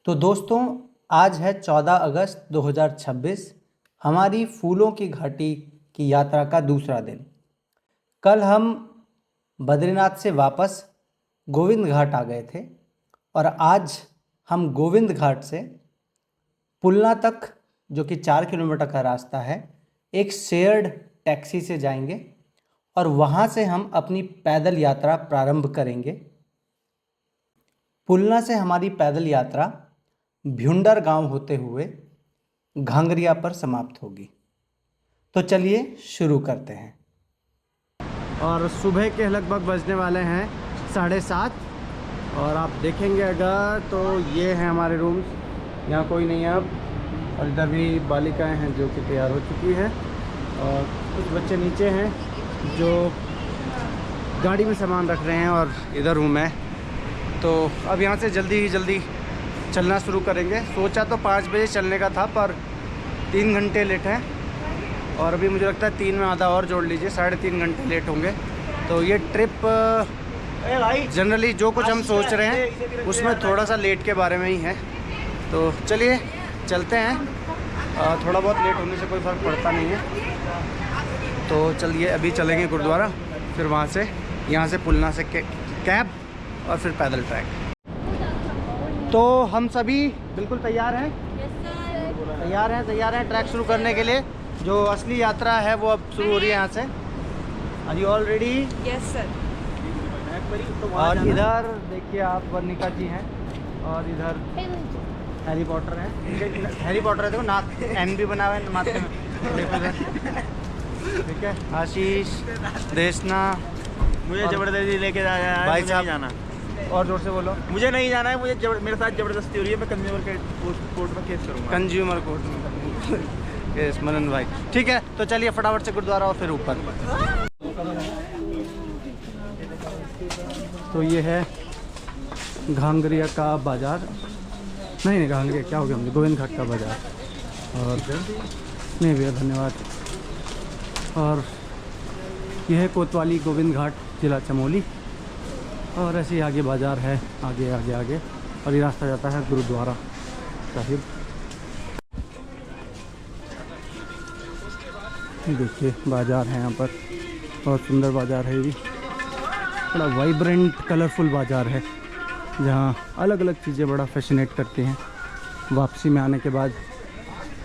तो दोस्तों, आज है 14 अगस्त 2026। हमारी फूलों की घाटी की यात्रा का दूसरा दिन। कल हम बद्रीनाथ से वापस गोविंद घाट आ गए थे और आज हम गोविंद घाट से पुलना तक, जो कि 4 किलोमीटर का रास्ता है, एक शेयर्ड टैक्सी से जाएंगे और वहाँ से हम अपनी पैदल यात्रा प्रारंभ करेंगे। पुलना से हमारी पैदल यात्रा भ्युंडर गांव होते हुए घांगरिया पर समाप्त होगी। तो चलिए शुरू करते हैं। और सुबह के लगभग बजने वाले हैं 7:30 और आप देखेंगे अगर तो ये हैं हमारे रूम्स। यहाँ कोई नहीं है अब, और इधर भी बालिकाएं हैं जो कि तैयार हो चुकी हैं और कुछ बच्चे नीचे हैं जो गाड़ी में सामान रख रहे हैं और इधर हूँ मैं। तो अब यहाँ से जल्दी चलना शुरू करेंगे। सोचा तो 5 बजे चलने का था, पर 3 घंटे लेट हैं और अभी मुझे लगता है 3 में आधा और जोड़ लीजिए, 3.5 घंटे लेट होंगे। तो ये ट्रिप जनरली जो कुछ हम सोच रहे हैं उसमें थोड़ा सा लेट के बारे में ही है। तो चलिए चलते हैं। थोड़ा बहुत लेट होने से कोई फ़र्क पड़ता नहीं है। तो चलिए अभी चलेंगे गुरुद्वारा, फिर वहाँ से यहाँ से पुलना से कैब और फिर पैदल ट्रैक। तो हम सभी बिल्कुल तैयार हैं। तैयार हैं ट्रैक शुरू करने के लिए। जो असली यात्रा है वो अब शुरू हो रही है यहाँ से। Are you all ready? Yes sir. और इधर देखिए आप, वर्णिका जी हैं और इधर हैरी पॉटर है। हैरी पॉटर है, देखो नाक एन भी बना हुआ है माथे में, देखो इधर। ठीक है, आशीष, देशना, मुझे जबरदस्ती लेके जाया है। भाई मुझे साहब नहीं जाना। और जोर से बोलो। मुझे नहीं जाना है। मुझे मेरे साथ जबरदस्ती हो रही है। मैं कंज्यूमर के कोर्ट में केस करूँगा। कंज्यूमर कोर्ट में। यस मनन भाई, ठीक है। तो चलिए फटाफट से गुरुद्वारा और फिर ऊपर। तो ये है घांगरिया का बाज़ार, नहीं घांगरिया क्या हो गया मुझे, गोविंद घाट का बाज़ार। और नहीं भैया धन्यवाद। और यह है कोतवाली गोविंद घाट, जिला चमोली। और ऐसे ही आगे बाज़ार है, आगे और ये रास्ता जाता है गुरुद्वारा साहिब। देखिए बाज़ार है यहाँ पर, बहुत सुंदर बाज़ार है। ये भी बड़ा वाइब्रेंट कलरफुल बाज़ार है जहाँ अलग अलग चीज़ें बड़ा फैसिनेट करती हैं। वापसी में आने के बाद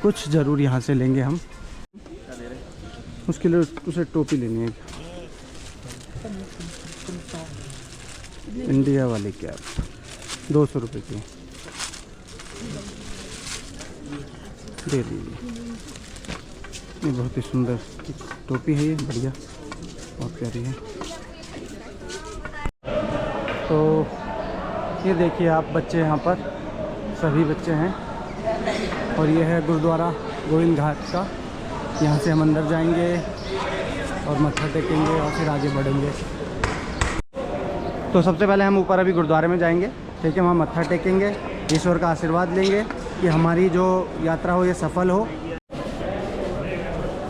कुछ ज़रूर यहाँ से लेंगे हम। उसके लिए उसे टोपी लेनी है, इंडिया वाली कैप 200 रुपये की दे दीजिए। ये बहुत ही सुंदर टोपी है, ये बढ़िया, बहुत प्यारी है। तो ये देखिए आप, बच्चे यहाँ पर सभी बच्चे हैं और ये है गुरुद्वारा गोविंद घाट का। यहाँ से हम अंदर जाएंगे और मत्था टेकेंगे और फिर आगे बढ़ेंगे। तो सबसे पहले हम ऊपर अभी गुरुद्वारे में जाएंगे, ठीक है। वहाँ मत्था टेकेंगे, ईश्वर का आशीर्वाद लेंगे कि हमारी जो यात्रा हो ये सफल हो।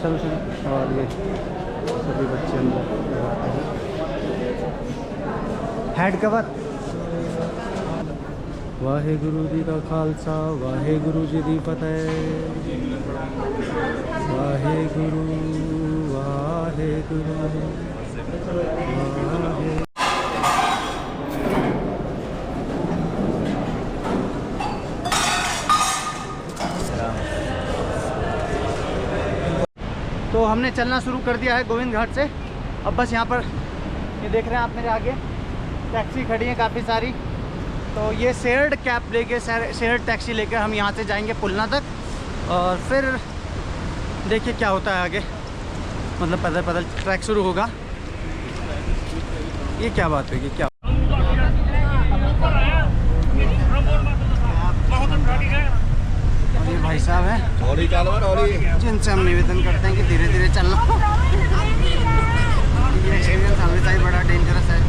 चलो। और ये सभी बच्चे अंदर हेड कवर। वाहे गुरु जी का खालसा, वाहे गुरु जी दी फतेह। वाहे गुरु वाहे गुरु वाहे। तो हमने चलना शुरू कर दिया है गोविंद घाट से। अब बस यहाँ पर ये देख रहे हैं आप मेरे आगे टैक्सी खड़ी है काफ़ी सारी। तो ये शेयर्ड कैब लेके, शेयर्ड टैक्सी लेकर हम यहाँ से जाएंगे पुलना तक और फिर देखिए क्या होता है आगे। मतलब पैदल ट्रैक शुरू होगा। ये क्या बात होगी, क्या ये भाई साहब हैं जिनसे हम निवेदन करते हैं कि धीरे धीरे चलना। ये एक्सपीरियंस हमेशा ही बड़ा डेंजरस है।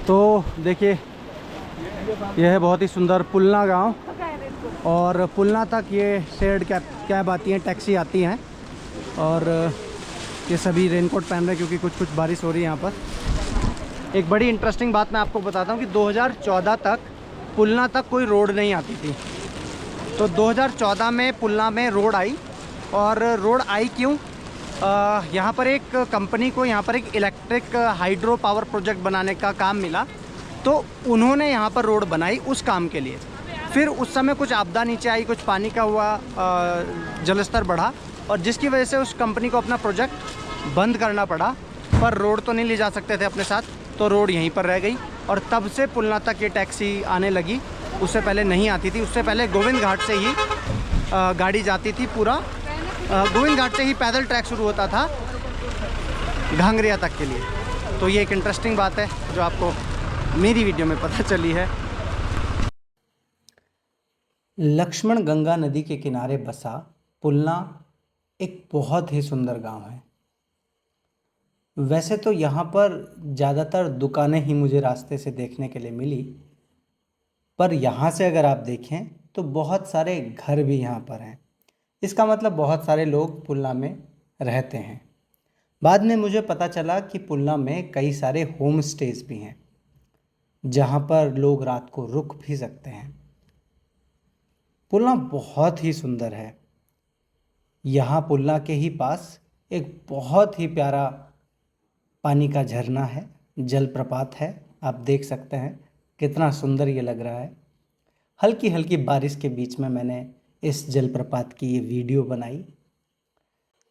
तो देखिए यह है बहुत ही सुंदर पुलना गांव और पुलना तक ये शेयर्ड कैब आती हैं, टैक्सी आती हैं। और ये सभी रेनकोट पहन रहे हैं क्योंकि कुछ कुछ बारिश हो रही है यहाँ पर। एक बड़ी इंटरेस्टिंग बात मैं आपको बताता हूँ कि 2014 तक पुलना तक कोई रोड नहीं आती थी। तो 2014 में पुलना में रोड आई। और रोड आई क्यों? यहाँ पर एक कंपनी को यहाँ पर एक इलेक्ट्रिक हाइड्रो पावर प्रोजेक्ट बनाने का काम मिला, तो उन्होंने यहाँ पर रोड बनाई उस काम के लिए। फिर उस समय कुछ आपदा नीचे आई, कुछ पानी का हुआ, जलस्तर बढ़ा, और जिसकी वजह से उस कंपनी को अपना प्रोजेक्ट बंद करना पड़ा। पर रोड तो नहीं ले जा सकते थे अपने साथ, तो रोड यहीं पर रह गई। और तब से पुलना तक ये टैक्सी आने लगी। उससे पहले नहीं आती थी। उससे पहले गोविंद घाट से ही गाड़ी जाती थी। पूरा गोविंद घाट से ही पैदल ट्रैक शुरू होता था घांगरिया तक के लिए। तो ये एक इंटरेस्टिंग बात है जो आपको मेरी वीडियो में पता चली है। लक्ष्मण गंगा नदी के किनारे बसा पुलना एक बहुत ही सुंदर गांव है। वैसे तो यहाँ पर ज़्यादातर दुकानें ही मुझे रास्ते से देखने के लिए मिली, पर यहाँ से अगर आप देखें तो बहुत सारे घर भी यहाँ पर हैं। इसका मतलब बहुत सारे लोग पुलना में रहते हैं। बाद में मुझे पता चला कि पुलना में कई सारे होम स्टेज भी हैं जहाँ पर लोग रात को रुक भी सकते हैं। पुलना बहुत ही सुंदर है। यहाँ पुलना के ही पास एक बहुत ही प्यारा पानी का झरना है, जलप्रपात है। आप देख सकते हैं कितना सुंदर ये लग रहा है। हल्की हल्की बारिश के बीच में मैंने इस जलप्रपात की ये वीडियो बनाई।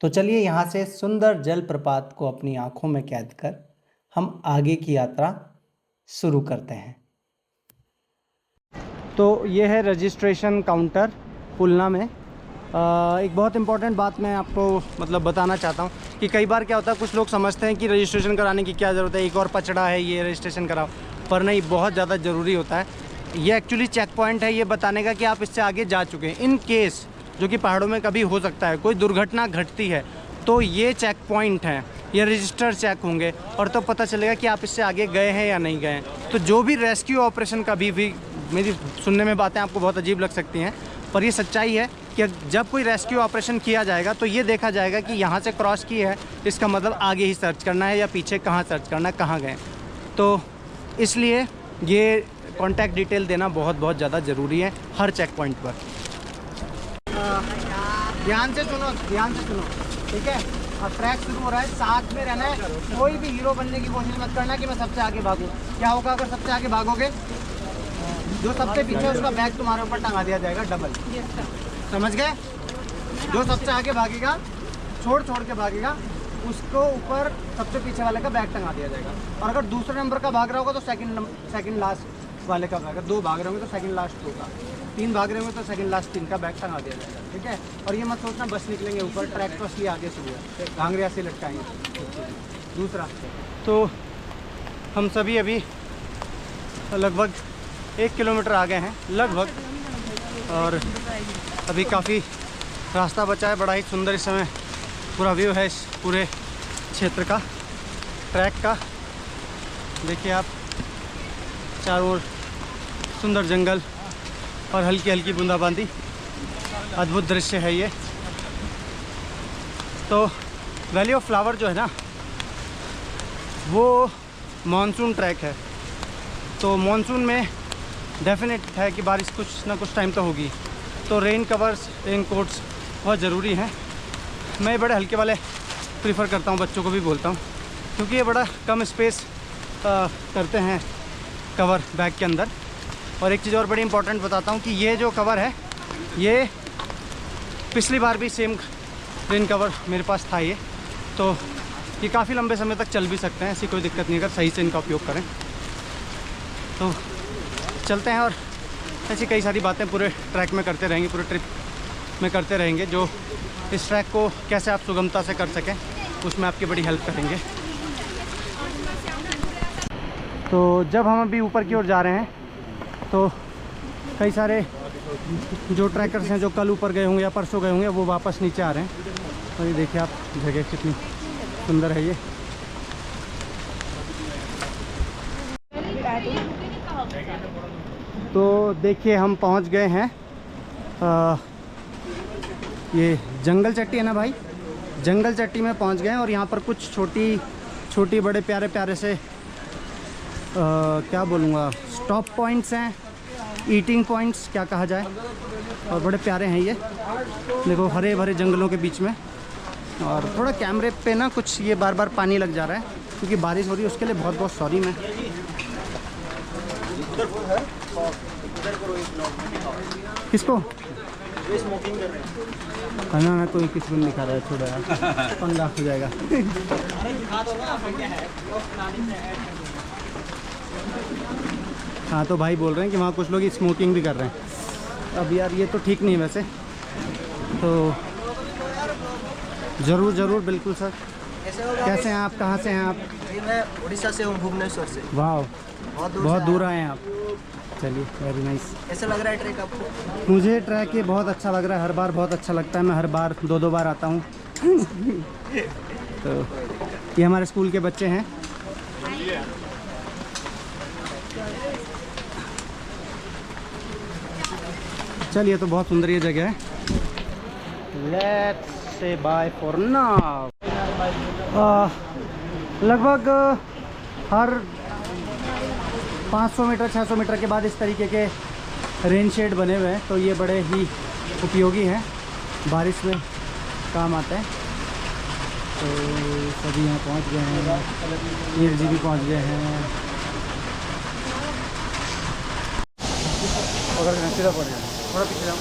तो चलिए यहाँ से सुंदर जलप्रपात को अपनी आंखों में कैद कर हम आगे की यात्रा शुरू करते हैं। तो ये है रजिस्ट्रेशन काउंटर पुलना में। एक बहुत इम्पॉर्टेंट बात मैं आपको मतलब बताना चाहता हूँ कि कई बार क्या होता है, कुछ लोग समझते हैं कि रजिस्ट्रेशन कराने की क्या ज़रूरत है, एक और पचड़ा है ये रजिस्ट्रेशन कराओ, पर नहीं, बहुत ज़्यादा ज़रूरी होता है। ये एक्चुअली चेक पॉइंट है ये बताने का कि आप इससे आगे जा चुके हैं। इन केस, जो कि पहाड़ों में कभी हो सकता है, कोई दुर्घटना घटती है, तो ये चेक पॉइंट हैं, ये रजिस्टर चेक होंगे और तो पता चलेगा कि आप इससे आगे गए हैं या नहीं गए। तो जो भी रेस्क्यू ऑपरेशन कभी भी, मेरी सुनने में बातें आपको बहुत अजीब लग सकती हैं, पर ये सच्चाई है कि जब कोई रेस्क्यू ऑपरेशन किया जाएगा तो ये देखा जाएगा कि यहाँ से क्रॉस की है, इसका मतलब आगे ही सर्च करना है या पीछे कहाँ सर्च करना है, कहाँ गए। तो इसलिए ये कॉन्टैक्ट डिटेल देना बहुत बहुत ज़्यादा ज़रूरी है हर चेक पॉइंट पर। ध्यान से सुनो, ध्यान से सुनो, ठीक है। अब ट्रैक शुरू हो रहा है, साथ में रहना है। कोई भी हीरो बनने की कोशिश मत करना कि मैं सबसे आगे भागूं। क्या होगा अगर सबसे आगे भागोगे? जो सबसे पीछे उसका बैग तुम्हारे ऊपर टंगा दिया जाएगा डबल। समझ गए? जो सबसे आगे भागेगा, छोड़ के भागेगा, उसको ऊपर सबसे पीछे वाले का बैग टंगा दिया जाएगा। और अगर दूसरे नंबर का भाग रहा होगा तो सेकंड लास्ट वाले का भाग। 2 भाग रहे होंगे तो सेकंड लास्ट 2 का, 3 भाग रहे होंगे तो सेकंड लास्ट 3 का बैग टंगा दिया जाएगा, ठीक है। और ये मत सोचना बस निकलेंगे ऊपर, ट्रैक तो असली आगे शुरू है, घांगरिया से लटकाएंगे। दूसरा, तो हम सभी अभी लगभग 1 किलोमीटर आगे हैं लगभग, और अभी काफ़ी रास्ता बचा है। बड़ा ही सुंदर इस समय पूरा व्यू है इस पूरे क्षेत्र का, ट्रैक का। देखिए आप, चारों ओर सुंदर जंगल और हल्की हल्की बूंदाबांदी, अद्भुत दृश्य है ये। तो वैली ऑफ फ्लावर जो है ना, वो मानसून ट्रैक है। तो मानसून में डेफिनेट है कि बारिश कुछ ना कुछ टाइम तो होगी, तो रेन कवर्स, रेन कोट्स बहुत ज़रूरी हैं। मैं बड़े हल्के वाले प्रीफर करता हूँ, बच्चों को भी बोलता हूँ, क्योंकि ये बड़ा कम स्पेस करते हैं कवर बैग के अंदर। और एक चीज़ और बड़ी इंपॉर्टेंट बताता हूँ कि ये जो कवर है, ये पिछली बार भी सेम रेन कवर मेरे पास था ये, तो ये काफ़ी लंबे समय तक चल भी सकते हैं, ऐसी कोई दिक्कत नहीं अगर सही से इनका उपयोग करें। तो चलते हैं और ऐसी कई सारी बातें पूरे ट्रैक में करते रहेंगे, पूरे ट्रिप में करते रहेंगे, जो इस ट्रैक को कैसे आप सुगमता से कर सकें उसमें आपकी बड़ी हेल्प करेंगे। तो जब हम अभी ऊपर की ओर जा रहे हैं तो कई सारे जो ट्रैकर्स हैं जो कल ऊपर गए होंगे या परसों गए होंगे, वो वापस नीचे आ रहे हैं। और ये देखिए आप, जगह कितनी सुंदर है ये। तो देखिए हम पहुंच गए हैं, ये जंगल चट्टी है ना भाई, जंगल चट्टी में पहुंच गए हैं और यहाँ पर कुछ छोटी बड़े प्यारे प्यारे से क्या बोलूँगा, स्टॉप पॉइंट्स हैं, ईटिंग पॉइंट्स क्या कहा जाए, और बड़े प्यारे हैं ये। देखो हरे भरे जंगलों के बीच में। और थोड़ा कैमरे पे ना कुछ ये बार बार पानी लग जा रहा है क्योंकि बारिश हो रही है, उसके लिए बहुत बहुत सॉरी मैं। किसको स्मोकिंग कर रहे हैं। ना कोई किसी को नहीं दिखा रहा है, छोड़ा यार, पंगा हो जाएगा। हाँ तो भाई बोल रहे हैं कि वहाँ कुछ लोग स्मोकिंग भी कर रहे हैं। अब यार ये तो ठीक नहीं है वैसे, तो ज़रूर बिल्कुल सर। कैसे हैं आप, कहाँ से हैं आप? मैं उड़ीसा से हूँ, भुवनेश्वर से। वाह, बहुत दूर आए हैं आप। चलिए वेरी नाइस। कैसा लग रहा है ट्रैक आपको? मुझे ट्रैक ये बहुत अच्छा लग रहा है, हर बार बहुत अच्छा लगता है, मैं हर बार दो बार आता हूँ। तो ये हमारे स्कूल के बच्चे हैं। चलिए तो बहुत सुंदर ये जगह है। Let's say bye for now. लगभग हर 500 मीटर 600 मीटर के बाद इस तरीके के रेन शेड बने हुए हैं, तो ये बड़े ही उपयोगी हैं, बारिश में काम आते हैं। तो सभी यहाँ पहुँच गए हैं, वीर जी भी पहुँच गए हैं। अगर सीधा पड़ जाए, थोड़ा पीछे जाऊँ।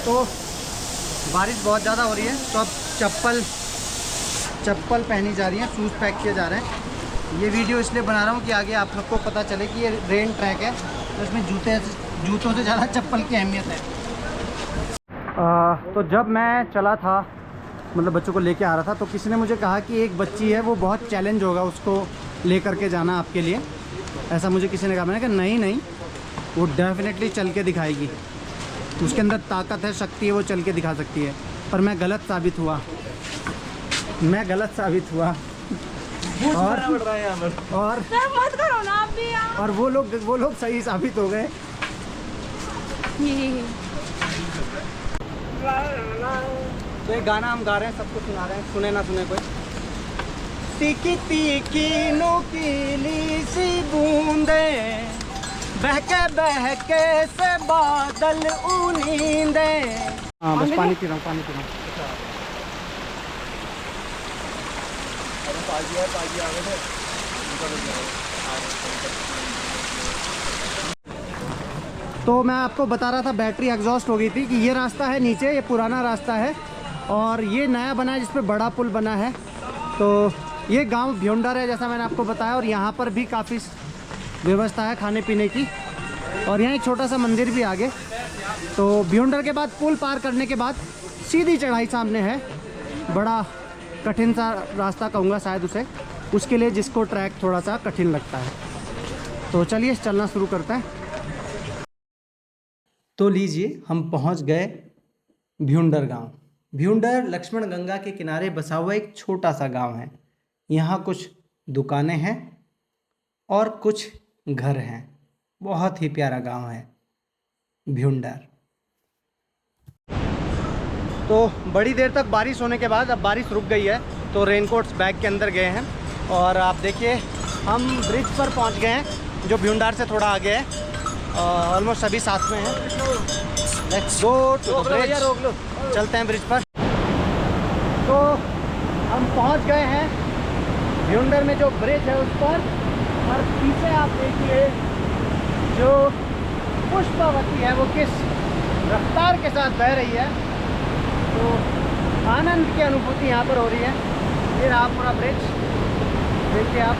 तो बारिश बहुत ज़्यादा हो रही है, तो अब चप्पल पहनी जा रही हैं, शूज़ पैक किए जा रहे हैं। ये वीडियो इसलिए बना रहा हूँ कि आगे आप सबको पता चले कि ये रेन ट्रैक है, तो इसमें जूतों से ज़्यादा चप्पल की अहमियत है। तो जब मैं चला था, मतलब बच्चों को लेके आ रहा था, तो किसी ने मुझे कहा कि एक बच्ची है, वो बहुत चैलेंज होगा उसको ले करके जाना आपके लिए, ऐसा मुझे किसी ने कहा। मैंने कहा नहीं, वो डेफिनेटली चल के दिखाएगी, उसके अंदर ताकत है, शक्ति है, वो चल के दिखा सकती है। पर मैं गलत साबित हुआ। और मत करो ना आप भी यार। और वो लोग सही साबित हो गए। तो एक गाना हम गा रहे हैं, सबको सुना रहे हैं, सुने ना सुने कोई। तीखी तीखी नोकीली सी बूंदे, बहके से बादल ऊनींदे। हाँ बस पानी पी रहा हूँ। तो मैं आपको बता रहा था बैटरी एग्जॉस्ट हो गई थी कि ये रास्ता है नीचे, ये पुराना रास्ता है और ये नया बना है जिस पे बड़ा पुल बना है। तो ये गांव भ्युंडर है जैसा मैंने आपको बताया, और यहाँ पर भी काफ़ी व्यवस्था है खाने पीने की, और यहाँ एक छोटा सा मंदिर भी आगे। तो भ्युंडर के बाद पुल पार करने के बाद सीधी चढ़ाई सामने है, बड़ा कठिन सा रास्ता कहूँगा शायद उसे, उसके लिए जिसको ट्रैक थोड़ा सा कठिन लगता है। तो चलिए चलना शुरू करते हैं। तो लीजिए हम पहुंच गए भ्युंडर गांव। भ्युंडर लक्ष्मण गंगा के किनारे बसा हुआ एक छोटा सा गांव है। यहाँ कुछ दुकानें हैं और कुछ घर हैं। बहुत ही प्यारा गांव है भ्युंडर। तो बड़ी देर तक बारिश होने के बाद अब बारिश रुक गई है, तो रेनकोट्स बैग के अंदर गए हैं। और आप देखिए हम ब्रिज पर पहुंच गए हैं जो भ्युंडर से थोड़ा आगे है। ऑलमोस्ट सभी साथ में हैं। Let's go to the bridge. चलते हैं ब्रिज पर। तो हम पहुंच गए हैं भ्युंडर में जो ब्रिज है उस पर, और पीछे आप देखिए जो पुष्पावती है वो किस रफ्तार के साथ बह रही है। तो आनंद की अनुभूति यहाँ पर हो रही है। ये रहा पूरा ब्रिज, देखिए आप।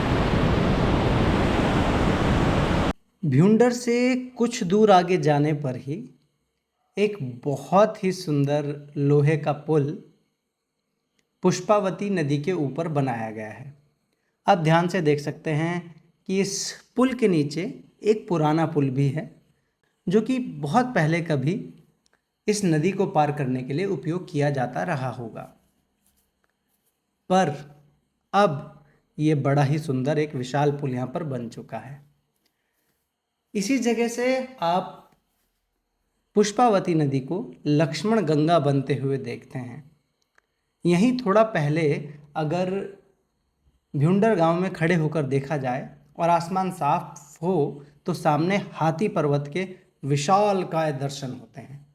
भ्युंडर से कुछ दूर आगे जाने पर ही एक बहुत ही सुंदर लोहे का पुल पुष्पावती नदी के ऊपर बनाया गया है। आप ध्यान से देख सकते हैं कि इस पुल के नीचे एक पुराना पुल भी है जो कि बहुत पहले कभी इस नदी को पार करने के लिए उपयोग किया जाता रहा होगा, पर अब ये बड़ा ही सुंदर एक विशाल पुल यहाँ पर बन चुका है। इसी जगह से आप पुष्पावती नदी को लक्ष्मण गंगा बनते हुए देखते हैं। यहीं थोड़ा पहले अगर भ्यूंडर गांव में खड़े होकर देखा जाए और आसमान साफ हो तो सामने हाथी पर्वत के विशालकाय दर्शन होते हैं।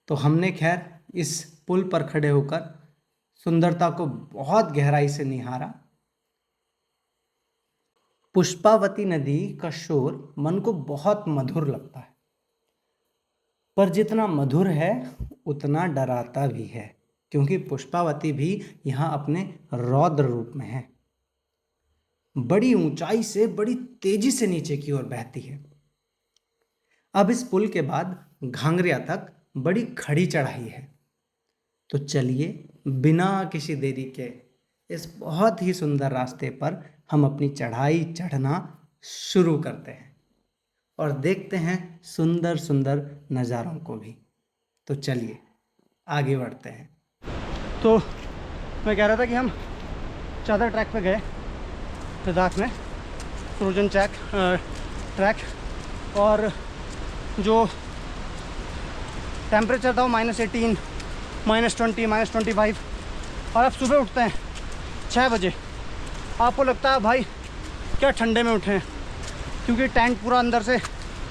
तो हमने खैर इस पुल पर खड़े होकर सुंदरता को बहुत गहराई से निहारा। पुष्पावती नदी का शोर मन को बहुत मधुर लगता है, पर जितना मधुर है उतना डराता भी है, क्योंकि पुष्पावती भी यहाँ अपने रौद्र रूप में है। बड़ी ऊंचाई से बड़ी तेजी से नीचे की ओर बहती है। अब इस पुल के बाद घांगरिया तक बड़ी खड़ी चढ़ाई है। तो चलिए बिना किसी देरी के इस बहुत ही सुंदर रास्ते पर हम अपनी चढ़ाई चढ़ना शुरू करते हैं और देखते हैं सुंदर सुंदर नज़ारों को भी। तो चलिए आगे बढ़ते हैं। तो मैं कह रहा था कि हम चादर ट्रैक पे गए लद्दाख में, फ्रोजन ट्रैक, और जो टेम्परेचर था वो -18, -20, -25, और अब सुबह उठते हैं 6 बजे। आपको लगता है भाई क्या ठंडे में उठे हैं, क्योंकि टेंट पूरा अंदर से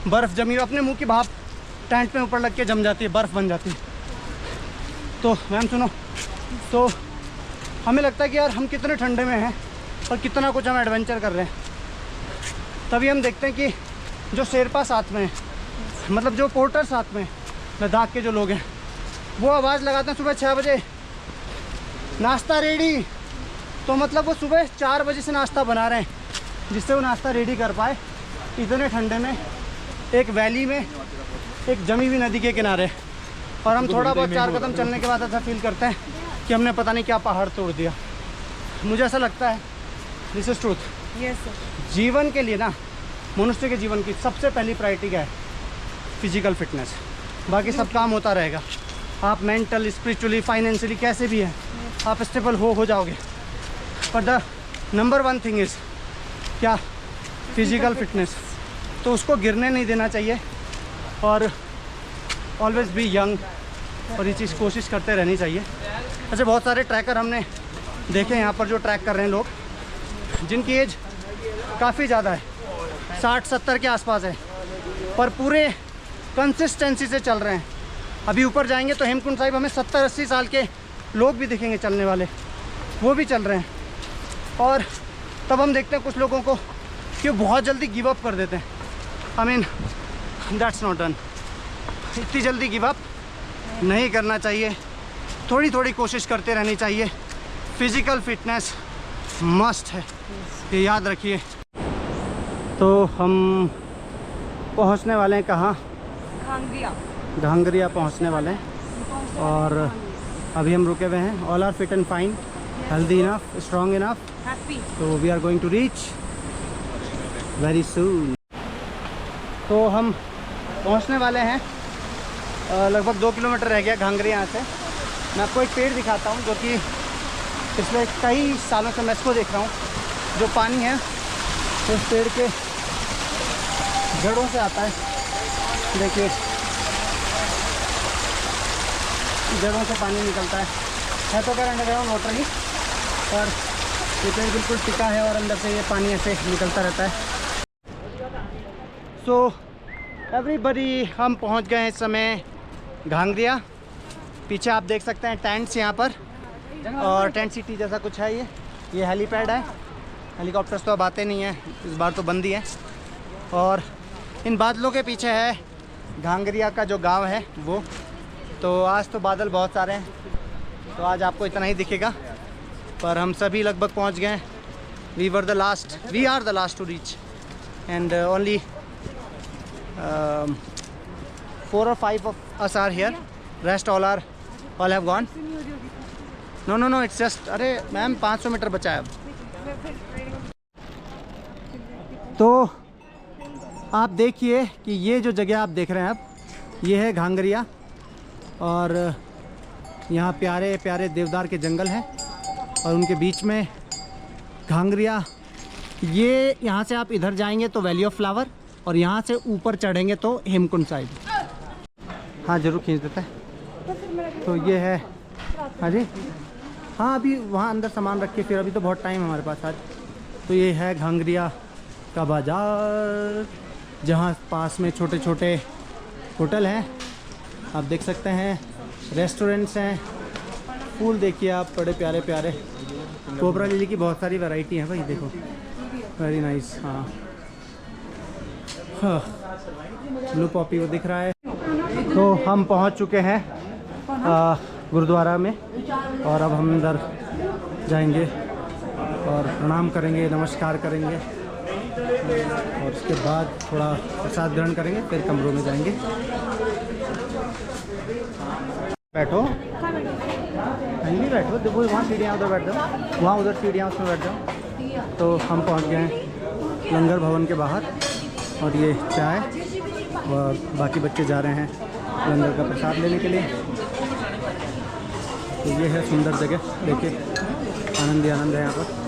बर्फ़ जमी हुई, अपने मुंह की भाप टेंट में ऊपर लग के जम जाती है, बर्फ़ बन जाती है। तो मैम सुनो, तो हमें लगता है कि यार हम कितने ठंडे में हैं और कितना कुछ हम एडवेंचर कर रहे हैं। तभी हम देखते हैं कि जो शेरपा साथ में हैं, मतलब जो पोर्टर साथ में लद्दाख के जो लोग हैं, वो आवाज़ लगाते हैं सुबह 6 बजे, नाश्ता रेडी। तो मतलब वो सुबह 4 बजे से नाश्ता बना रहे हैं, जिससे वो नाश्ता रेडी कर पाए इतने ठंडे में, एक वैली में, एक जमी हुई नदी के किनारे। और हम थोड़ा बहुत 4 कदम चलने के बाद ऐसा फील करते हैं कि हमने पता नहीं क्या पहाड़ तोड़ दिया। मुझे ऐसा लगता है, this is truth. Yes sir. जीवन के लिए ना, मनुष्य के जीवन की सबसे पहली प्रायोरिटी क्या है? Physical fitness. बाकी सब काम होता रहेगा। आप मेंटल, स्पिरिचुअली, फाइनेंशियली कैसे भी हैं, आप स्टेबल हो जाओगे। पर द नंबर 1 थिंग इज़ क्या? Physical fitness. तो उसको गिरने नहीं देना चाहिए और ऑलवेज बी यंग, और ये चीज़ कोशिश करते रहनी चाहिए। ऐसे बहुत सारे ट्रैकर हमने देखे यहाँ पर जो ट्रैक कर रहे हैं लोग, जिनकी एज काफ़ी ज़्यादा है, 60-70 के आसपास है, पर पूरे कंसिस्टेंसी से चल रहे हैं। अभी ऊपर जाएंगे तो हेमकुंड साहिब हमें 70-80 साल के लोग भी दिखेंगे चलने वाले, वो भी चल रहे हैं। और तब हम देखते हैं कुछ लोगों को कि वो बहुत जल्दी गिव अप कर देते हैं। I mean that's not done. इतनी जल्दी गिव अप नहीं करना चाहिए, थोड़ी थोड़ी कोशिश करते रहनी चाहिए। फिज़िकल फिटनेस मस्ट है, ये याद रखिए। तो हम पहुंचने वाले हैं कहाँ? घांगरिया पहुंचने वाले हैं, और अभी हम रुके हुए हैं। All are fit and fine, healthy enough, strong enough, तो we are going to reach very soon. तो हम पहुंचने वाले हैं, लगभग 2 किलोमीटर रह गया घांगरिया यहाँ से। मैं आपको एक पेड़ दिखाता हूँ जो कि पिछले कई सालों से मैं इसको देख रहा हूँ। जो पानी है उस पेड़ के जड़ों से आता है, देखिए जड़ों से पानी निकलता है तो क्या अंडरग्राउंड वाटर ही, और ये पेड़ बिल्कुल टिका है और अंदर से ये पानी ऐसे निकलता रहता है। सो एवरीबडी, हम पहुंच गए इस समय घांगरिया। पीछे आप देख सकते हैं टेंट्स यहाँ पर, और टेंट सिटी जैसा कुछ है। ये हेलीपैड है। हेलीकॉप्टर्स तो अब आते नहीं हैं, इस बार तो बंद ही है। और इन बादलों के पीछे है घांगरिया का जो गांव है वो। तो आज तो बादल बहुत सारे हैं, तो आज आपको इतना ही दिखेगा, पर हम सभी लगभग पहुंच गए। We are the last to reach, and only 4 or 5 of us are here. Rest all have gone. No, it's just, अरे मैम 500 मीटर बचा है अब। तो आप देखिए कि ये जो जगह आप देख रहे हैं अब, ये है घांगरिया, और यहाँ प्यारे प्यारे देवदार के जंगल हैं, और उनके बीच में घांगरिया। ये यहाँ से आप इधर जाएंगे तो वैली ऑफ फ्लावर, और यहाँ से ऊपर चढ़ेंगे तो हेमकुंड साहिब। हाँ ज़रूर खींच देता है। तो ये है हाँ जी, हाँ अभी वहाँ अंदर सामान रख के फिर, अभी तो बहुत टाइम है हमारे पास आज। तो ये है घांगरिया का बाज़ार, जहाँ पास में छोटे छोटे होटल हैं, आप देख सकते हैं, रेस्टोरेंट्स हैं। फूल देखिए आप, बड़े प्यारे प्यारे। कोबरा लिली की बहुत सारी वैरायटी है भाई, देखो, वेरी नाइस। हाँ हाँ, ब्लू पॉपी वो दिख रहा है। तो हम पहुंच चुके हैं गुरुद्वारा में, और अब हम अंदर जाएंगे और प्रणाम करेंगे, नमस्कार करेंगे, और उसके बाद थोड़ा प्रसाद ग्रहण करेंगे, फिर कमरों में जाएंगे। बैठो, कहीं भी बैठो, देखो वहाँ सीढ़ियाँ, उधर बैठ जाओ, वहाँ उधर सीढ़ियाँ, उसमें बैठ जाओ। तो हम पहुँच गए हैं लंगर भवन के बाहर, और ये चाय, और बाकी बच्चे जा रहे हैं लंगर का प्रसाद लेने के लिए। तो ये है सुंदर जगह, देखिए, आनंद ही आनंद है यहाँ पर।